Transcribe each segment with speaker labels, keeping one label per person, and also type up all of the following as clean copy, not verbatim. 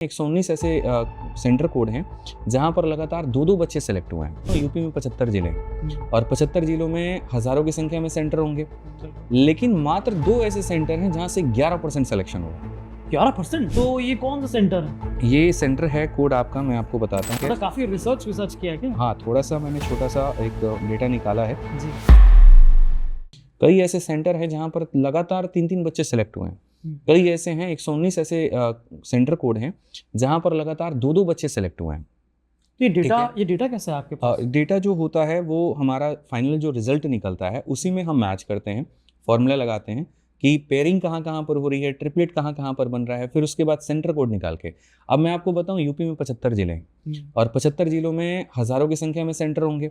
Speaker 1: 119 ऐसे centre code हैं जहां पर लगातार दो दो बच्चे सेलेक्ट हुए हैं। तो यूपी में 75 जिले हैं और 75 जिलों में हजारों की संख्या में सेंटर होंगे, लेकिन मात्र दो ऐसे सेंटर हैं जहां से 11% सिलेक्शन हुआ।
Speaker 2: 11%? तो ये कौन सा सेंटर है?
Speaker 1: ये सेंटर है कोड आपका, मैं आपको बताता हूँ।
Speaker 2: तो काफी रिसर्च किया है क्या?
Speaker 1: हाँ, थोड़ा सा मैंने छोटा सा एक डेटा निकाला है
Speaker 2: जी।
Speaker 1: कई ऐसे सेंटर हैं जहां पर लगातार 3-3 बच्चे सेलेक्ट हुए हैं। कई ऐसे हैं 119 ऐसे सेंटर कोड हैं जहां पर लगातार दो दो बच्चे सेलेक्ट हुए हैं।
Speaker 2: तो ये डेटा कैसे है आपके पास?
Speaker 1: डेटा जो होता है वो हमारा फाइनल जो रिजल्ट निकलता है उसी में हम मैच करते हैं, फॉर्मूला लगाते हैं कि पेयरिंग कहाँ कहाँ पर हो रही है, ट्रिपलेट कहाँ कहाँ पर बन रहा है, फिर उसके बाद सेंटर कोड निकाल के। अब मैं आपको बताऊं, यूपी में 75 जिले हैं और 75 जिलों में हजारों की संख्या में सेंटर होंगे,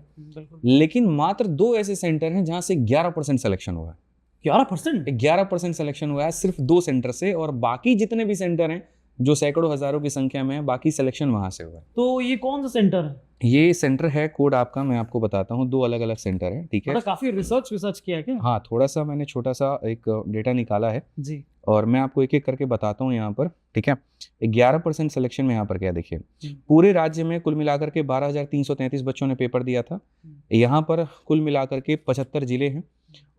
Speaker 1: लेकिन मात्र दो ऐसे सेंटर हैं जहां से 11% सिलेक्शन हुआ है। 11% सिलेक्शन हुआ है सिर्फ दो सेंटर से, और बाकी जितने भी सेंटर हैं जो सैकड़ों हजारों की संख्या में है, बाकी सिलेक्शन वहां से हुआ है।
Speaker 2: तो ये कौन सा सेंटर है?
Speaker 1: ये सेंटर है कोड आपका, मैं आपको बताता हूँ। दो अलग अलग सेंटर है, ठीक है।
Speaker 2: तो काफी रिसर्च किया है क्या?
Speaker 1: हाँ, थोड़ा सा मैंने छोटा सा एक डेटा निकाला है
Speaker 2: जी,
Speaker 1: और मैं आपको एक एक करके बताता हूँ यहाँ पर, ठीक है। 11% सिलेक्शन में यहाँ पर क्या देखिए, पूरे राज्य में कुल मिलाकर के 12,333 बच्चों ने पेपर दिया था। यहाँ पर कुल मिलाकर के 75 जिले हैं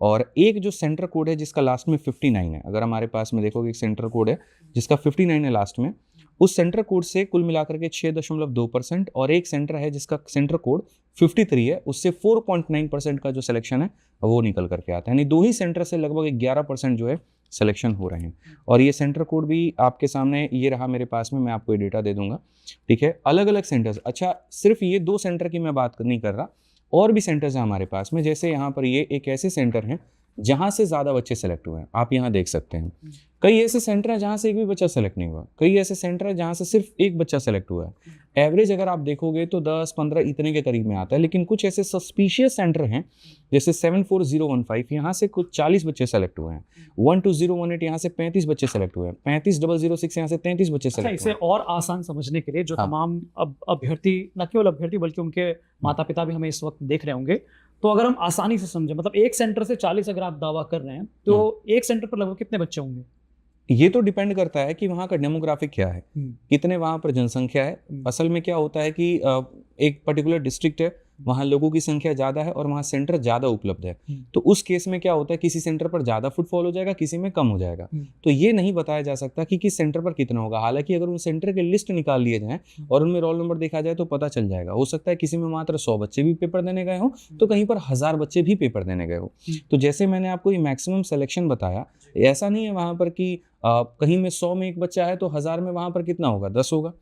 Speaker 1: और एक जो सेंटर कोड है जिसका लास्ट में 59 है। अगर हमारे पास में देखोगे एक सेंटर कोड है जिसका 59 है लास्ट में, उस सेंटर कोड से कुल मिलाकर के 6.2%, और एक सेंटर है जिसका सेंटर कोड 53 है, उससे 4.9% का जो सिलेक्शन है वो निकल करके आता है। यानी दो ही सेंटर से लगभग 11% जो है सिलेक्शन हो रहे हैं। और ये सेंटर कोड भी आपके सामने ये रहा मेरे पास में, मैं आपको ये डेटा दे दूंगा, ठीक है। अलग अलग सेंटर्स, अच्छा सिर्फ ये दो सेंटर की मैं बात नहीं कर रहा, और भी सेंटर्स हैं हमारे पास में। जैसे यहाँ पर ये एक ऐसे सेंटर हैं जहाँ से ज़्यादा बच्चे सेलेक्ट हुए हैं, आप यहाँ देख सकते हैं। कई ऐसे सेंटर हैं जहाँ से एक भी बच्चा सेलेक्ट नहीं हुआ, कई ऐसे सेंटर हैं जहाँ से सिर्फ एक बच्चा सेलेक्ट हुआ है। एवरेज अगर आप देखोगे तो 10-15 इतने के करीब में आता है, लेकिन कुछ ऐसे सस्पिशियस सेंटर हैं जैसे 74015, यहाँ से कुछ 40 बच्चे सेलेक्ट हुए हैं। 12018 यहाँ से 35 बच्चे सेलेक्ट हुए हैं। 35006 यहाँ से 33 बच्चे सेलेक्ट हुए
Speaker 2: इसे
Speaker 1: हैं।
Speaker 2: और आसान समझने के लिए जो तमाम अब अभ्यर्थी, न केवल अभ्यर्थी बल्कि उनके माता पिता भी हमें इस वक्त देख रहे होंगे, तो अगर हम आसानी से समझें, मतलब एक सेंटर से 40 अगर आप दावा कर रहे हैं तो एक सेंटर पर लगभग कितने बच्चे होंगे?
Speaker 1: ये तो डिपेंड करता है कि वहाँ का डेमोग्राफिक क्या है, कितने वहाँ पर जनसंख्या है। असल में क्या होता है कि एक पर्टिकुलर डिस्ट्रिक्ट है, वहाँ लोगों की संख्या ज़्यादा है और वहाँ सेंटर ज़्यादा उपलब्ध है, तो उस केस में क्या होता है, किसी सेंटर पर ज़्यादा फुटफॉल हो जाएगा, किसी में कम हो जाएगा। तो ये नहीं बताया जा सकता कि किस सेंटर पर कितना होगा। हालांकि अगर उन सेंटर के लिस्ट निकाल लिए जाएँ और उनमें रोल नंबर देखा जाए तो पता चल जाएगा। हो सकता है किसी में मात्र 100 बच्चे भी पेपर देने गए हों, तो कहीं पर 1000 बच्चे भी पेपर देने गए हो। तो जैसे मैंने आपको ये मैक्सिमम सिलेक्शन बताया, ऐसा नहीं है वहाँ पर कि कहीं में 100 में एक बच्चा है तो 1000 में वहाँ पर कितना होगा, 10 होगा।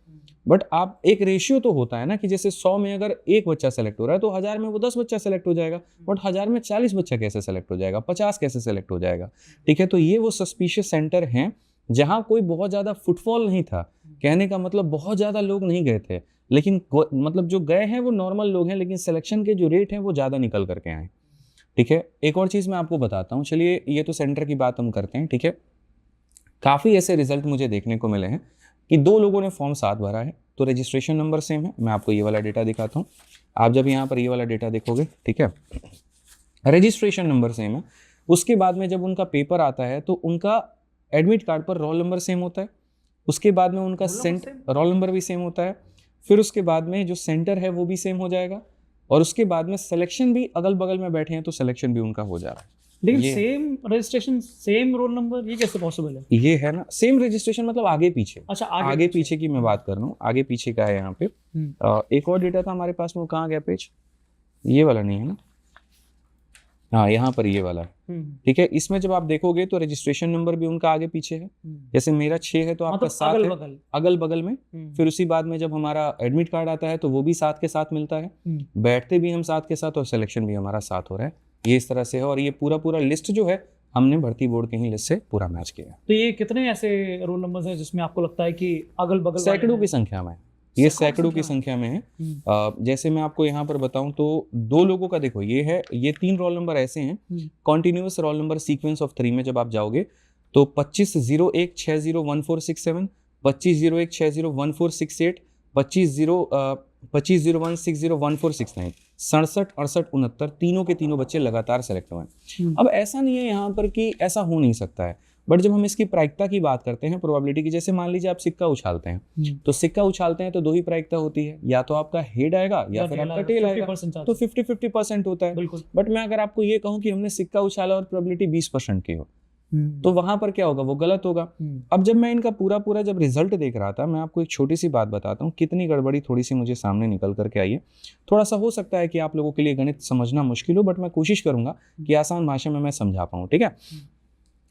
Speaker 1: बट आप एक रेशियो तो होता है ना कि जैसे 100 में अगर एक बच्चा सेलेक्ट हो रहा है तो 1000 में वो 10 बच्चा सेलेक्ट हो जाएगा, बट 1000 में 40 बच्चा कैसे सेलेक्ट हो जाएगा, 50 कैसे सेलेक्ट हो जाएगा, ठीक है। तो ये वो सस्पिशियस सेंटर हैं जहाँ कोई बहुत ज़्यादा फुटफॉल नहीं था। कहने का मतलब बहुत ज़्यादा लोग नहीं गए थे, लेकिन मतलब जो गए हैं वो नॉर्मल लोग हैं, लेकिन सिलेक्शन के जो रेट हैं वो ज़्यादा निकल करके आए, ठीक है। एक और चीज़ मैं आपको बताता हूँ, चलिए ये तो सेंटर की बात हम करते हैं, ठीक है। काफ़ी ऐसे रिजल्ट मुझे देखने को मिले हैं कि दो लोगों ने फॉर्म 7 भरा है तो रजिस्ट्रेशन नंबर सेम है। मैं आपको ये वाला डेटा दिखाता हूँ, आप जब यहाँ पर ये वाला डेटा देखोगे, ठीक है, रजिस्ट्रेशन नंबर सेम है। उसके बाद में जब उनका पेपर आता है तो उनका एडमिट कार्ड पर रोल नंबर सेम होता है, उसके बाद में उनका रोल नंबर भी सेम होता है, फिर उसके बाद में जो सेंटर है वो भी सेम हो जाएगा, और उसके बाद में सिलेक्शन भी अगल बगल में बैठे हैं तो सिलेक्शन भी उनका हो जा रहा है।
Speaker 2: लेकिन same registration same roll number, ये कैसे पॉसिबल है?
Speaker 1: ये है ना सेम रजिस्ट्रेशन, मतलब आगे पीछे।
Speaker 2: अच्छा,
Speaker 1: आगे पीछे की मैं बात कर रहा हूँ, आगे पीछे का है यहाँ पे। एक और डेटा था हमारे पास में, वो कहाँ गया पेज, ये वाला नहीं है ना, हाँ यहाँ पर ये वाला है, ठीक है। इसमें जब आप देखोगे तो रजिस्ट्रेशन नंबर भी उनका आगे पीछे है। जैसे मेरा 6 है तो आपका 7 है अगल बगल में। फिर उसी बाद में जब हमारा एडमिट कार्ड आता है तो वो भी 7 के साथ मिलता है, बैठते भी हम 7 के साथ और सिलेक्शन भी हमारा 7 हो रहा है। ये इस तरह से है, और ये पूरा लिस्ट जो है हमने भर्ती बोर्ड के ही लिस्ट से पूरा मैच किया।
Speaker 2: तो ये कितने ऐसे रोल नंबर्स हैं जिसमें आपको लगता है कि अगल बगल
Speaker 1: सैकड़ों की संख्या में, ये सैकड़ों की संख्या में है। जैसे मैं आपको यहाँ पर बताऊं तो दो लोगों का देखो, ये है, ये 3 रोल नंबर ऐसे हैं continuous roll number sequence of 3 में जब आप जाओगे तो 2501601467, 2501601468, 2501601469, 67, 68, 69 तीनों के तीनों बच्चे लगातार सेलेक्ट हुए हैं। अब ऐसा नहीं है यहाँ पर कि ऐसा हो नहीं सकता है, बट जब हम इसकी प्रायिकता की बात करते हैं, प्रोबेबिलिटी की, जैसे मान लीजिए आप सिक्का उछालते हैं, तो सिक्का उछालते हैं तो दो ही प्रायिकता होती है, या तो आपका हेड आएगा या फिर आपका टेल आएगा, तो 50-50% होता है। बट मैं अगर आपको ये कहूँ कि हमने सिक्का उछाला और प्रोबेबिलिटी 20% की हो, तो वहां पर क्या होगा, वो गलत होगा। अब जब मैं इनका पूरा जब रिजल्ट देख रहा था, मैं आपको एक छोटी सी बात बताता हूँ, कितनी गड़बड़ी थोड़ी सी मुझे सामने निकल करके आई है। थोड़ा सा हो सकता है कि आप लोगों के लिए गणित समझना मुश्किल हो, बट मैं कोशिश करूंगा कि आसान भाषा में मैं समझा पाऊँ, ठीक है।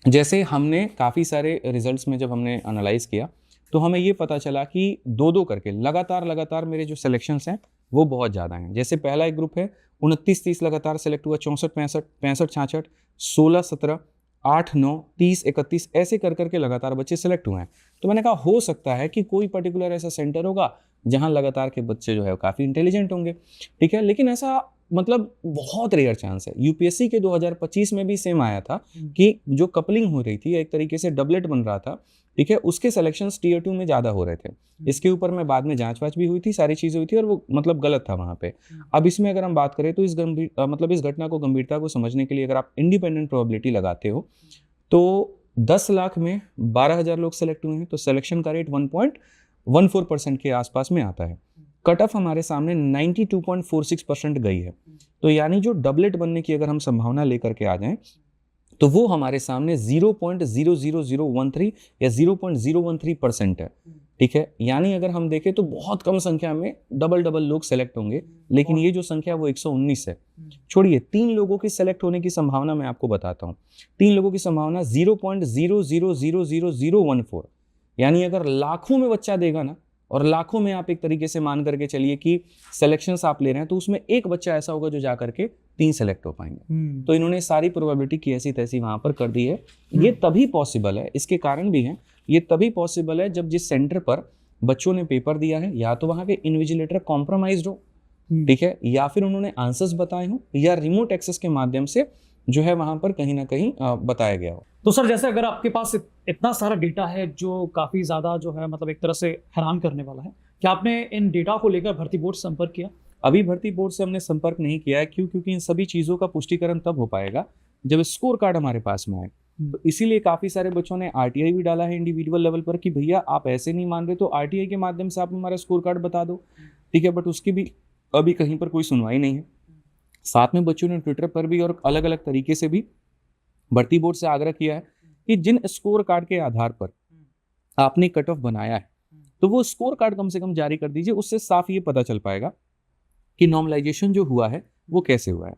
Speaker 1: जैसे हमने काफ़ी सारे रिजल्ट्स में जब हमने एनालाइज किया, तो हमें ये पता चला कि दो करके लगातार मेरे जो सिलेक्शंस हैं वो बहुत ज़्यादा हैं। जैसे पहला एक ग्रुप है 29-30 लगातार सेलेक्ट हुआ, 64-65, 65-66, 16-17, 8-9, 30-31, ऐसे कर करके लगातार बच्चे सेलेक्ट हुए हैं। तो मैंने कहा हो सकता है कि कोई पर्टिकुलर ऐसा सेंटर होगा जहां लगातार के बच्चे जो है काफ़ी इंटेलिजेंट होंगे, ठीक है। लेकिन ऐसा मतलब बहुत रेयर चांस है। यूपीएससी के 2025 में भी सेम आया था कि जो कपलिंग हो रही थी, एक तरीके से डबलेट बन रहा था, ठीक है, उसके सिलेक्शंस टियर 2 में ज़्यादा हो रहे थे। इसके ऊपर में बाद में जांच वाच भी हुई थी, सारी चीज़ें हुई थी, और वो मतलब गलत था वहाँ पे। अब इसमें अगर हम बात करें तो इस घटना को, गंभीरता को समझने के लिए अगर आप इंडिपेंडेंट प्रोबेबिलिटी लगाते हो, तो 10 लाख में 12,000 लोग सेलेक्ट हुए हैं, तो सिलेक्शन का रेट 1.14% के आसपास में आता है। कट ऑफ हमारे सामने 92.46% गई है। तो यानी जो डबलेट बनने की अगर हम संभावना लेकर के आ जाएं, तो वो हमारे सामने 0.00013 या 0.013% है, ठीक है। यानी अगर हम देखें तो बहुत कम संख्या में डबल लोग सेलेक्ट होंगे, लेकिन ये जो संख्या वो 119 है। छोड़िए, 3 लोगों की सेलेक्ट होने की संभावना मैं आपको बताता हूँ। 3 लोगों की संभावना 0.000014, यानी अगर लाखों में बच्चा देगा ना, और लाखों में आप एक तरीके से मान करके चलिए कि सिलेक्शंस आप ले रहे हैं, तो उसमें एक बच्चा ऐसा होगा जो जा करके 3 सेलेक्ट हो पाएंगे। तो इन्होंने सारी प्रोबेबिलिटी की ऐसी तैसी वहां पर कर दी है। ये तभी पॉसिबल है, इसके कारण भी हैं, ये तभी पॉसिबल है जब जिस सेंटर पर बच्चों ने पेपर दिया है, या तो वहां के इन्विजिलेटर कॉम्प्रोमाइज्ड हो, ठीक है, या फिर उन्होंने आंसर्स बताए हो, या रिमोट एक्सेस के माध्यम से जो है वहां पर कहीं ना कहीं बताया गया हो।
Speaker 2: तो सर, जैसे अगर आपके पास इतना सारा डेटा है जो काफी ज्यादा जो है मतलब एक तरह से हैरान करने वाला है, क्या आपने इन डेटा को लेकर भर्ती बोर्ड से संपर्क किया?
Speaker 1: अभी भर्ती बोर्ड से हमने संपर्क नहीं किया है, क्योंकि इन सभी चीजों का पुष्टिकरण तब हो पाएगा जब स्कोर कार्ड हमारे पास में आए। तो इसीलिए काफी सारे बच्चों ने आरटीआई भी डाला है इंडिविजुअल लेवल पर कि भैया आप ऐसे नहीं मान रहे तो आरटीआई के माध्यम से आप हमारा स्कोर कार्ड बता दो, ठीक है। बट उसकी भी अभी कहीं पर कोई सुनवाई नहीं है। साथ में बच्चों ने ट्विटर पर भी और अलग अलग तरीके से भी भर्ती बोर्ड से आग्रह किया है कि जिन स्कोर कार्ड के आधार पर आपने कट ऑफ बनाया है, तो वो स्कोर कार्ड कम से कम जारी कर दीजिए। उससे साफ ये पता चल पाएगा कि नॉर्मलाइजेशन जो हुआ है वो कैसे हुआ है।